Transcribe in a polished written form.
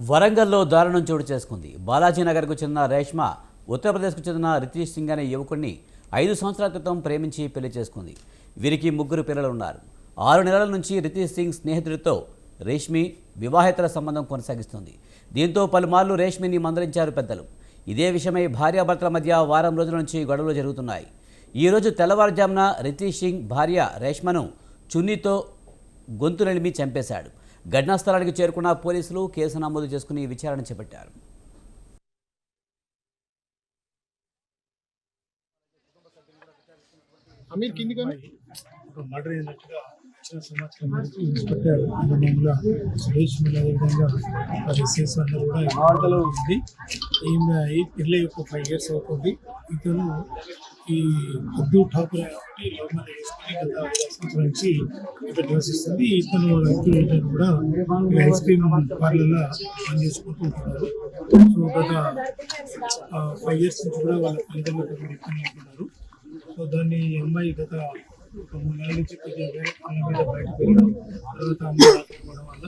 వరంగల్లో దారుణం చోటు చేసుకుంది. బాలాజీనగర్కు చెందిన రేష్మ ఉత్తరప్రదేశ్కు చెందిన రితీష్ సింగ్ అనే యువకుడిని 5 సంవత్సరాల క్రితం ప్రేమించి పెళ్లి చేసుకుంది. వీరికి 3 పిల్లలు ఉన్నారు. 6 నెలల నుంచి రితీష్ సింగ్ స్నేహితుడితో రేష్మి వివాహేతర సంబంధం కొనసాగిస్తుంది. దీంతో పలుమార్లు రేష్మిని మందలించారు పెద్దలు. ఇదే విషయమై భార్యాభర్తల మధ్య వారం రోజుల నుంచి గొడవలు జరుగుతున్నాయి. ఈ రోజు తెల్లవారుజామున రితీష్ సింగ్ భార్య రేష్మను చున్నీతో గొంతు నలిమి చంపేశాడు. ఘటనా స్థలానికి చేరుకున్న పోలీసులు కేసు నమోదు చేసుకుని విచారణ చేపట్టారు. మర్డర్ అయినట్టుగా వచ్చిన సమాచారం మేరకు ఇన్స్పెక్టర్ అన్నమూల సురేష్ అదేవిధంగా ఎస్ఎస్ అందరూ కూడా వార్తలో ఉంది. ఈ పిల్ల యొక్క 5 years అవుతుంది. ఇతను ఈ ఉర్దూ ఠాకూర్ కాబట్టి లవ్ మ్యారేజ్ చేసుకుని గత 5 సంవత్సరాల నుంచి ఇక్కడ నివసిస్తుంది. ఇతను ఇతను కూడా ఐస్ క్రీమ్ పార్లర్లో పని చేసుకుంటూ ఉంటున్నారు. సో గత 5 years నుంచి కూడా వాళ్ళ తల్లిదండ్రులతో ఇబ్బంది ఉంటున్నారు. సో దాన్ని అమ్మాయి గత 3 నెలల నుంచి కొద్దిగా వేరే పనుల మీద బయటకు వెళ్ళడం, తర్వాత అమ్మాయి రాకపోవడం వల్ల